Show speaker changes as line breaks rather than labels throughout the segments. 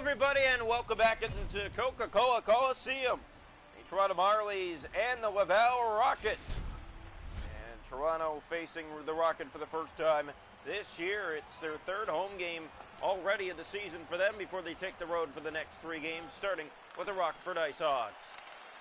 everybody, and welcome back into Coca-Cola Coliseum. The Toronto Marlies and the Laval Rocket. And Toronto facing the Rocket for the first time this year. It's their third home game already of the season for them before they take the road for the next three games, starting with the Rockford Ice Hogs.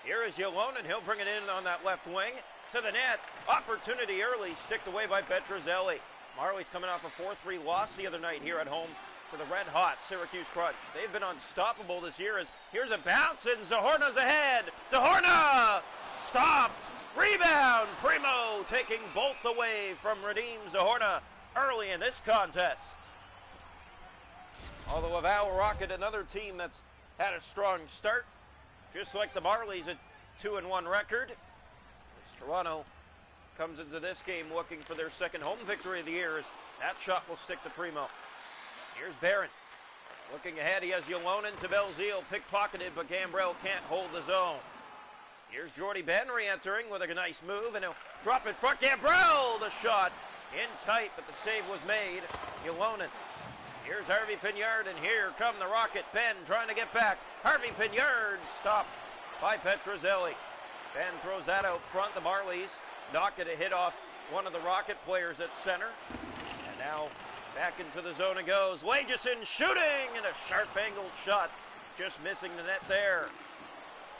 Here is Yolonen. He'll bring it in on that left wing to the net. Opportunity early, sticked away by Petrozelli. Marlies coming off a 4-3 loss the other night here at home to the red-hot Syracuse Crunch. They've been unstoppable this year. As here's a bounce, and Zahorna's ahead. Zahorna stopped. Rebound. Primo taking both away from Radim Zahorna early in this contest. Although Laval Rocket, another team that's had a strong start, just like the Marlies, a 2-1 record. As Toronto comes into this game looking for their second home victory of the year, as that shot will stick to Primo. Here's Barron. Looking ahead, he has Yolonen to Belzile, pickpocketed, but Gambrell can't hold the zone. Here's Jordy Ben re-entering with a nice move, and he'll drop it front. Gambrell, the shot in tight, but the save was made. Yolonen. Here's Harvey Pignard, and here come the Rocket. Ben trying to get back. Harvey Pignard stopped by Petrozelli. Ben throws that out front. The Marlies not going to hit off one of the Rocket players at center. And now back into the zone it goes. Lageson shooting, and a sharp angled shot, just missing the net there.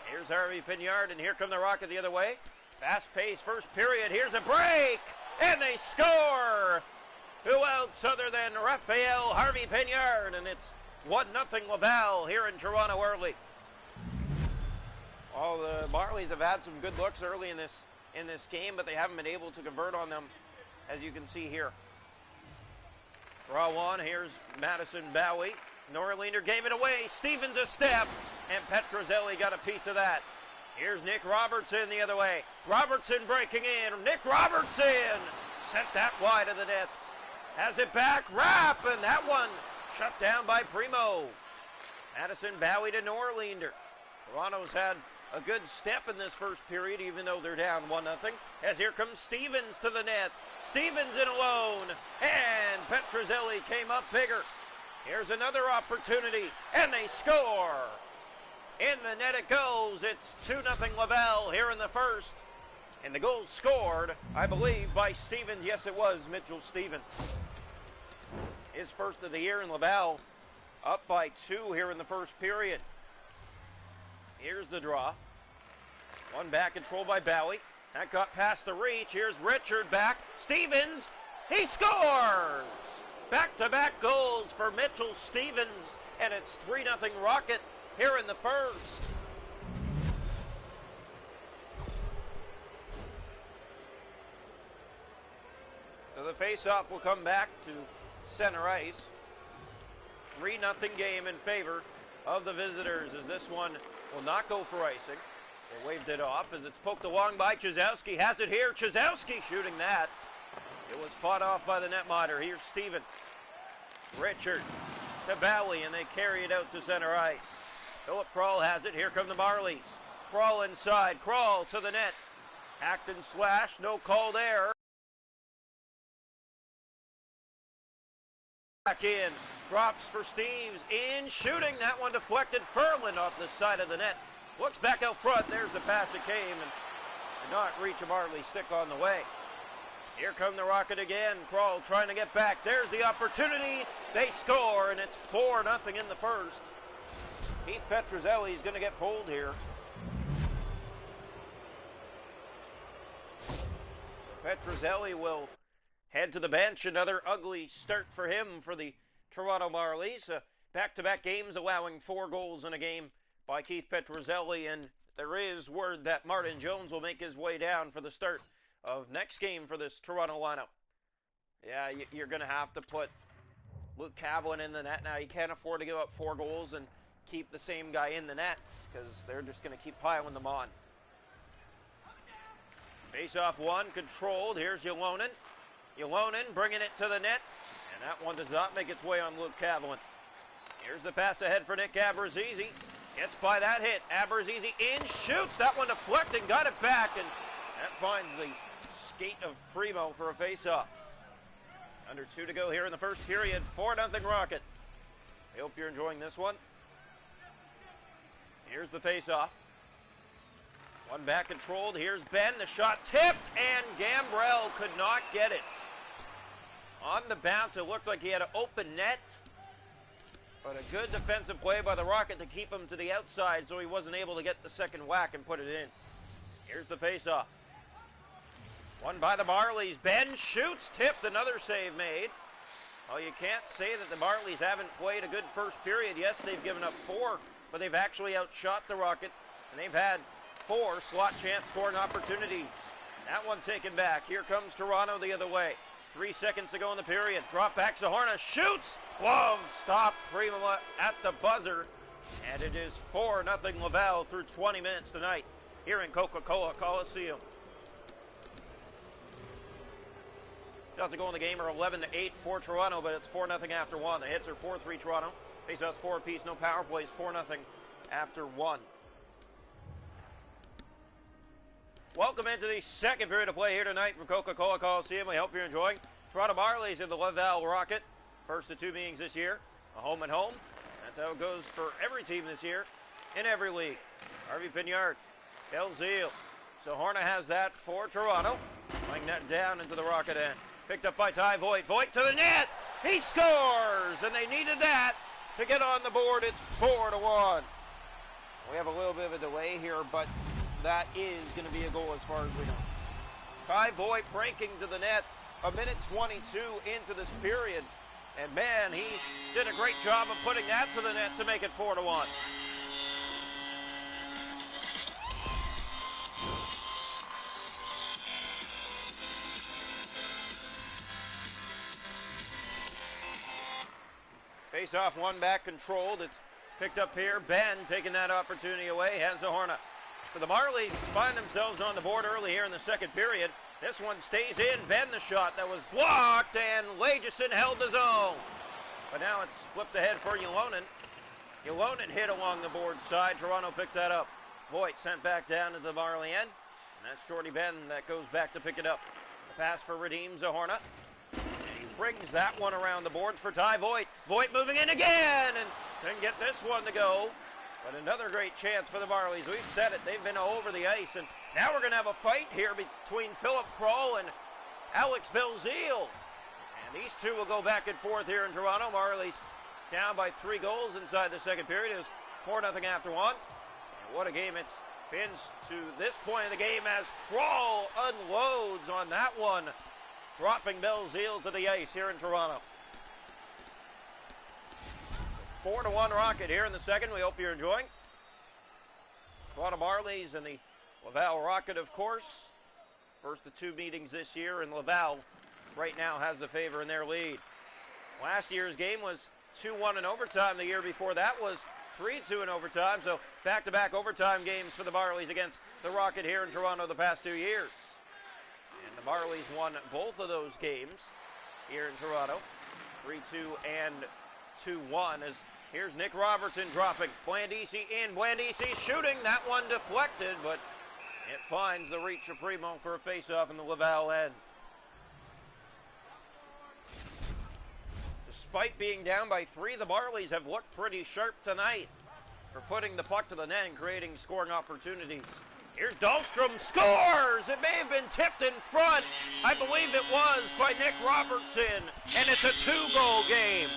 Here's Harvey Pignard, and here come the Rocket the other way. Fast-paced first period. Here's a break, and they score. Who else other than Raphael Harvey Pignard, and it's 1-0 Laval here in Toronto early. Well, the Marlies have had some good looks early in this game, but they haven't been able to convert on them, as you can see here. Draw one. Here's Madison Bowie. Norlinder gave it away. Stevens a step, and Petrozelli got a piece of that. Here's Nick Robertson the other way. Robertson breaking in. Nick Robertson sent that wide of the net. Has it back. Rapp, and that one shut down by Primo. Madison Bowie to Norlinder. Toronto's had a good step in this first period, even though they're down 1-0. As here comes Stevens to the net. Stevens in alone, and Petrozelli came up bigger. Here's another opportunity, and they score. In the net it goes. It's 2-0 Laval here in the first. And the goal scored, I believe, by Stevens. Yes, it was Mitchell Stevens. His first of the year in Laval, up by 2 here in the first period. Here's the draw. One back, controlled by Bowie. That got past the reach. Here's Richard back. Stevens, he scores! Back-to-back goals for Mitchell Stevens, and it's 3-0 Rocket here in the first. So the face-off will come back to center ice. 3-0 game in favor of the visitors, as this one will not go for icing. They waved it off as it's poked along by Chizowski. Has it here. Chizowski shooting that. It was fought off by the netminder. Here's Steven. Richard to Bowie, and they carry it out to center ice. Philip Kroll has it. Here come the Marlies. Kroll inside. Kroll to the net. Hacked and slashed. No call there. Back in. Drops for Steves. In shooting. That one deflected. Ferland off the side of the net. Looks back out front. There's the pass that came, and did not reach a Marley stick on the way. Here come the Rocket again. Kroll trying to get back. There's the opportunity. They score, and it's 4-0 in the first. Keith Petrozelli is going to get pulled here. Petrozelli will head to the bench. Another ugly start for him for the Toronto Marlies. Back-to-back games allowing 4 goals in a game by Keith Petrozelli, and there is word that Martin Jones will make his way down for the start of next game for this Toronto lineup. Yeah, you're going to have to put Luke Cavlin in the net now. You can't afford to give up 4 goals and keep the same guy in the net, because they're just going to keep piling them on. Face-off one, controlled. Here's Yolonen. Yolonen bringing it to the net, and that one does not make its way on Luke Cavlin. Here's the pass ahead for Nick Aberzizi. Gets by that hit. Aberzizi in, shoots. That one deflecting, got it back, and that finds the skate of Primo for a face-off. Under 2 to go here in the first period. 4-0 Rocket. I hope you're enjoying this one. Here's the face-off. One back controlled. Here's Ben. The shot tipped, and Gambrell could not get it. On the bounce, it looked like he had an open net. But a good defensive play by the Rocket to keep him to the outside so he wasn't able to get the second whack and put it in. Here's the face-off. One by the Marlies. Ben shoots, tipped, another save made. Oh, you can't say that the Marlies haven't played a good first period. Yes, they've given up 4, but they've actually outshot the Rocket, and they've had 4 slot chance scoring opportunities. That one taken back. Here comes Toronto the other way. 3 seconds to go in the period. Drop back, Zahorna shoots. Glove stop. Primo at the buzzer. And it is 4-0 Laval through 20 minutes tonight here in Coca-Cola Coliseum. Shots to go in the game are 11-8 for Toronto, but it's 4-0 after 1. The hits are 4-3 Toronto. Faceoffs 4 apiece, no power plays, 4-0 after 1. Welcome into the second period of play here tonight from Coca-Cola Coliseum. We hope you're enjoying. Toronto Marlies in the Laval Rocket. First of 2 meetings this year, a home and home. That's how it goes for every team this year in every league. Harvey Pignard, Belzile. Zahorna has that for Toronto. Playing that down into the Rocket end. Picked up by Ty Voigt. Voigt to the net. He scores, and they needed that to get on the board. It's 4-1. We have a little bit of a delay here, but that is going to be a goal as far as we know. Ty Voigt breaking to the net, a minute 22 into this period. And man, he did a great job of putting that to the net to make it 4-1. Face-off, one back controlled. It's picked up here. Ben taking that opportunity away. Has Zahorna. For the Marlies, find themselves on the board early here in the second period. This one stays in. Ben the shot that was blocked, and Lageson held his own. But now it's flipped ahead for Ylonen. Ylonen hit along the board side. Toronto picks that up. Voigt sent back down to the Marley end. And that's Shorty Ben that goes back to pick it up. The pass for Radim Zahorna. And he brings that one around the boards for Ty Voigt. Voigt moving in again, and couldn't get this one to go. But another great chance for the Marlies. We've said it. They've been all over the ice. And now we're going to have a fight here between Philip Kroll and Alex Belzile. And these two will go back and forth here in Toronto. Marlies down by 3 goals inside the second period. It was 4-0 after 1. And what a game it's been to this point of the game as Kroll unloads on that one, dropping Belzile to the ice here in Toronto. 4-1 Rocket here in the second. We hope you're enjoying. Toronto Marlies and the Laval Rocket, of course. First of 2 meetings this year, and Laval right now has the favor in their lead. Last year's game was 2-1 in overtime. The year before that was 3-2 in overtime. So back-to-back overtime games for the Marlies against the Rocket here in Toronto the past 2 years. And the Marlies won both of those games here in Toronto. 3-2 and 2-1 as here's Nick Robertson dropping. Blandisi in. Blandisi shooting. That one deflected, but it finds the reach of Primo for a face-off in the Laval end. Despite being down by 3, the Marlies have looked pretty sharp tonight for putting the puck to the net and creating scoring opportunities. Here's Dahlstrom, scores! It may have been tipped in front. I believe it was by Nick Robertson, and it's a 2-goal game.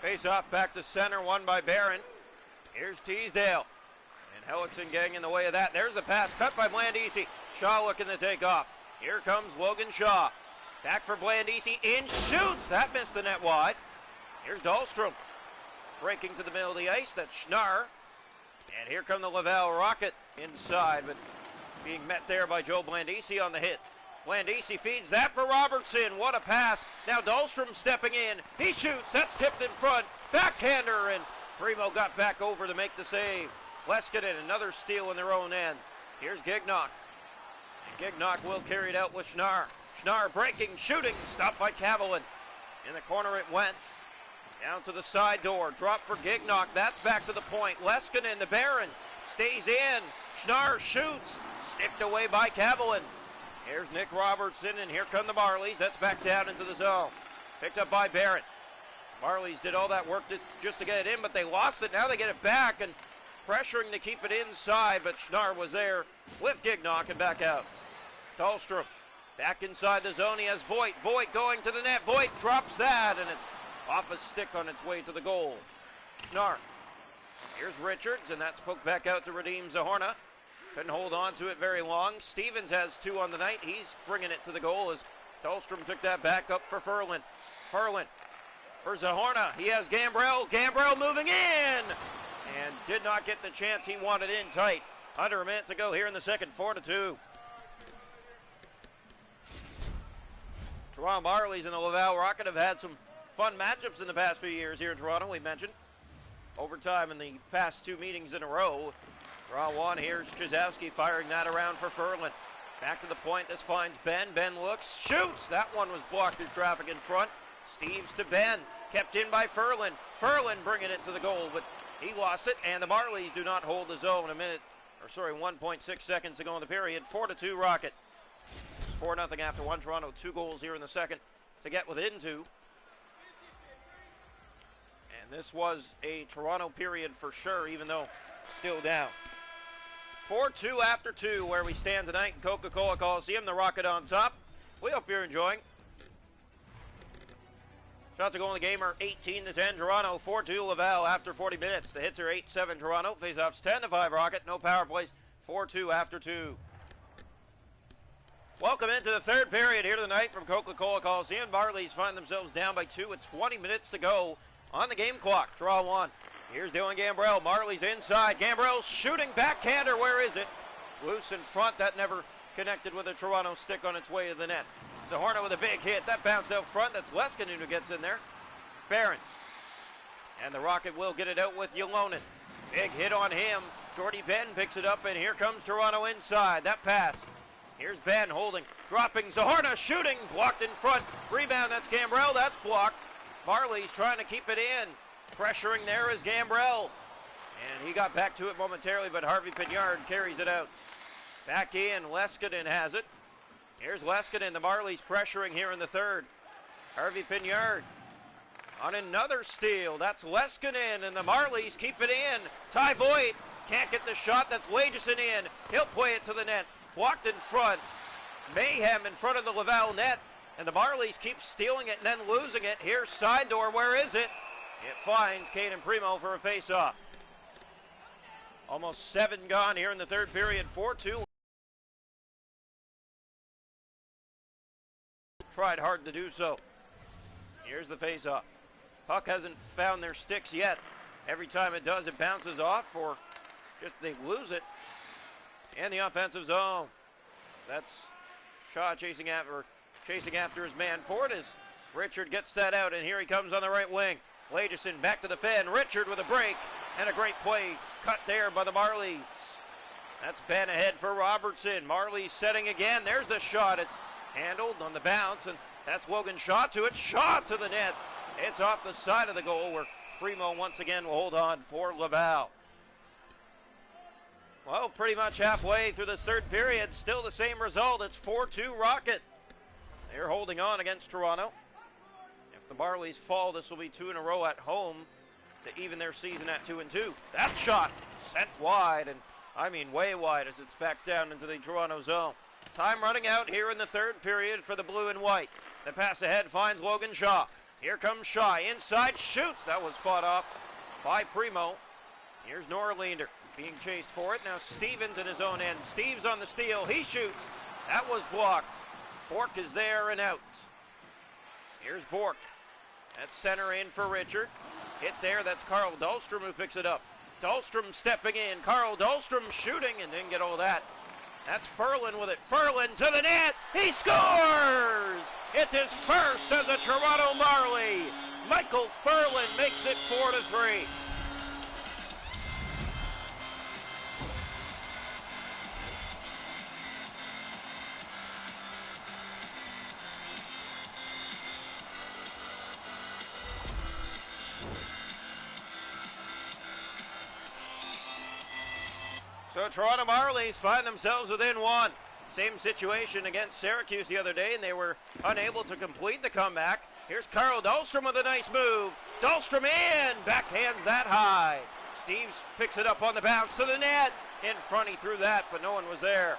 Face off back to center, won by Barron. Here's Teasdale. And Hellickson getting in the way of that. There's the pass cut by Blandisi. Shaw looking to take off. Here comes Logan Shaw. Back for Blandisi. In, shoots. That missed the net wide. Here's Dahlstrom. Breaking to the middle of the ice. That's Schnarr. And here come the Laval Rocket inside, but being met there by Joe Blandisi on the hit. Blandisi feeds that for Robertson. What a pass. Now Dahlstrom stepping in. He shoots. That's tipped in front. Backhander, and Primo got back over to make the save. Leskinen, another steal in their own end. Here's Gignock. And Gignock will carry it out with Schnarr. Schnarr breaking, shooting, stopped by Cavalin. In the corner it went. Down to the side door. Drop for Gignock. That's back to the point. Leskinen, the Baron, stays in. Schnarr shoots. Sticked away by Kavelin. Here's Nick Robertson, and here come the Marlies. That's back down into the zone. Picked up by Barron. Marlies did all that work just to get it in, but they lost it. Now they get it back and pressuring to keep it inside, but Schnarr was there with Gignock and back out. Dahlstrom back inside the zone. He has Voigt. Voigt going to the net. Voigt drops that, and it's off a stick on its way to the goal. Schnarr. Here's Richards, and that's poked back out to Radim Zahorna. Couldn't hold on to it very long. Stevens has 2 on the night. He's bringing it to the goal as Dahlstrom took that back up for Ferland. Ferland for Zahorna. He has Gambrell. Gambrell moving in! And did not get the chance he wanted in tight. Under a minute to go here in the second, 4-2. Toronto Marlies and the Laval Rocket have had some fun matchups in the past few years here in Toronto, we mentioned. Overtime in the past 2 meetings in a row. Draw one, here's Chizowski firing that around for Ferland. Back to the point, this finds Ben. Ben looks, shoots! That one was blocked through traffic in front. Steves to Ben, kept in by Ferland. Ferland bringing it to the goal, but he lost it, and the Marlies do not hold the zone. 1.6 seconds to go in the period. 4-2 Rocket. 4-0 after one. Toronto 2 goals here in the second to get within 2. And this was a Toronto period for sure, even though still down. 4-2 after 2, where we stand tonight in Coca-Cola Coliseum. The Rocket on top. We hope you're enjoying. Shots to go in the game are 18-10 Toronto, 4-2 Laval after 40 minutes. The hits are 8-7 Toronto. Faceoffs 10-5 Rocket. No power plays. 4-2 after 2. Welcome into the third period here tonight from Coca-Cola Coliseum. Marlies find themselves down by 2 with 20 minutes to go on the game clock. Draw 1. Here's Dylan Gambrell. Marlies inside. Gambrell shooting backhander. Where is it? Loose in front. That never connected with a Toronto stick on its way to the net. Zahorna with a big hit. That bounced out front. That's Leskinen who gets in there. Barron. And the Rocket will get it out with Ylonen. Big hit on him. Jordy Ben picks it up, and here comes Toronto inside. That pass. Here's Ben holding. Dropping. Zahorna shooting. Blocked in front. Rebound. That's Gambrell. That's blocked. Marlies trying to keep it in. Pressuring there is Gambrell. And he got back to it momentarily, but Harvey Pignard carries it out. Back in. Leskinen has it. Here's Leskinen. The Marlies pressuring here in the third. Harvey Pignard on another steal. That's Leskinen, and the Marlies keep it in. Ty Voigt can't get the shot. That's Lageson in. He'll play it to the net. Blocked in front. Mayhem in front of the Laval net. And the Marlies keep stealing it and then losing it. Here's side door. Where is it? It finds Caden Primo for a face-off. Almost 7 gone here in the third period. 4-2. Tried hard to do so. Here's the face-off. Puck hasn't found their sticks yet. Every time it does, it bounces off, or just they lose it. In the offensive zone. That's Shaw chasing after his man Ford as Richard gets that out, and here he comes on the right wing. Lageson back to the Fed. Richard with a break, and a great play cut there by the Marlies. That's Ben ahead for Robertson. Marlies setting again. There's the shot. It's handled on the bounce, and that's Logan Shaw to it. Shaw to the net. It's off the side of the goal where Primo once again will hold on for Laval. Well, pretty much halfway through this third period, still the same result. It's 4-2 Rocket. They're holding on against Toronto. If the Marlies fall, this will be 2 in a row at home to even their season at 2-2. That shot sent wide, and I mean way wide as it's back down into the Toronto zone. Time running out here in the third period for the blue and white. The pass ahead finds Logan Shaw. Here comes Shaw. Inside shoots. That was fought off by Primo. Here's Norlinder being chased for it. Now Stevens in his own end. Steves on the steal. He shoots. That was blocked. Bork is there and out. Here's Bork. That's center in for Richard. Hit there. That's Carl Dahlstrom who picks it up. Dahlstrom stepping in. Carl Dahlstrom shooting and didn't get all that. That's Ferland with it. Ferland to the net. He scores! It's his first as a Toronto Marlie. Michael Ferland makes it 4-3. So Toronto Marlies find themselves within one. Same situation against Syracuse the other day, and they were unable to complete the comeback. Here's Carl Dahlstrom with a nice move. Dahlstrom in, backhands that high. Steves picks it up on the bounce to the net. In front, he threw that, but no one was there.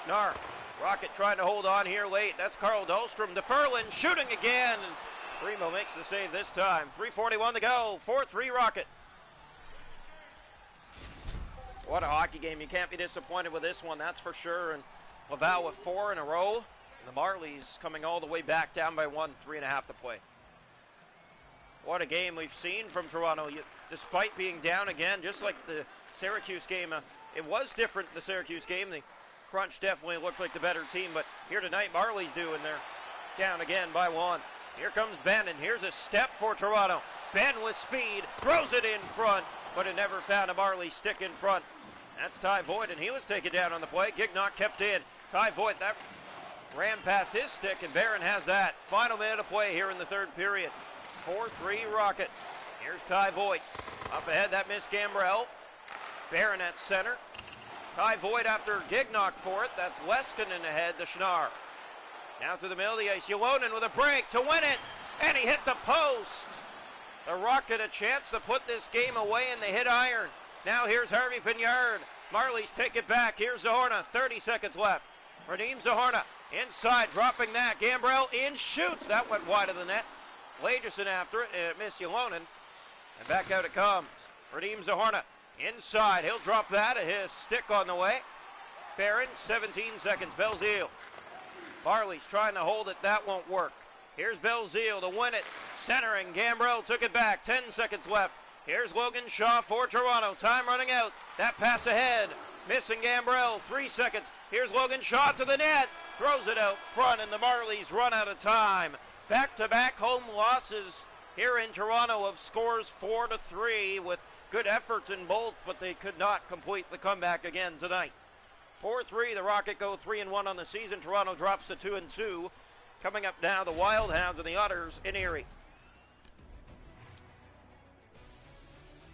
Schnarr, Rocket trying to hold on here late. That's Carl Dahlstrom to Ferland, shooting again. And Primo makes the save this time. 3:41 to go, 4-3 Rocket. What a hockey game. You can't be disappointed with this one, that's for sure. And Laval with 4 in a row. And the Marlies coming all the way back down by 1, 3.5 to play. What a game we've seen from Toronto. Despite being down again, just like the Syracuse game, it was different, the Syracuse game. The Crunch definitely looked like the better team, but here tonight, Marlies do, and they're down again by 1. Here comes Ben, and here's a step for Toronto. Ben with speed, throws it in front, but it never found a Marlies stick in front. That's Ty Voigt, and he was taken down on the play. Gignock kept in. Ty Voigt, that ran past his stick, and Barron has that. Final minute of play here in the third period. 4-3 Rocket. Here's Ty Voigt. Up ahead, that missed Gambrell. Barron at center. Ty Voigt after Gignock for it. That's Leskinen ahead to Schnarr. Now through the middle of the ice. Ylonen with a break to win it. And he hit the post. The Rocket a chance to put this game away, and they hit iron. Now here's Harvey Pignard. Marlies take it back. Here's Zahorna. 30 seconds left. Radim Zahorna inside, dropping that. Gambrell in, shoots. That went wide of the net. Lagerson after it, and it missed Ylonen. And back out it comes. Radim Zahorna inside. He'll drop that. His stick on the way. Barron, 17 seconds. Belzile. Marlies trying to hold it. That won't work. Here's Belzile to win it. Centering. Gambrell took it back. 10 seconds left. Here's Logan Shaw for Toronto. Time running out. That pass ahead. Missing Gambrell. 3 seconds. Here's Logan Shaw to the net. Throws it out front, and the Marlies run out of time. Back-to-back home losses here in Toronto of scores 4-3 with good efforts in both, but they could not complete the comeback again tonight. 4-3, the Rocket go 3-1 on the season. Toronto drops to 2-2. Coming up now, the Wild Hounds and the Otters in Erie.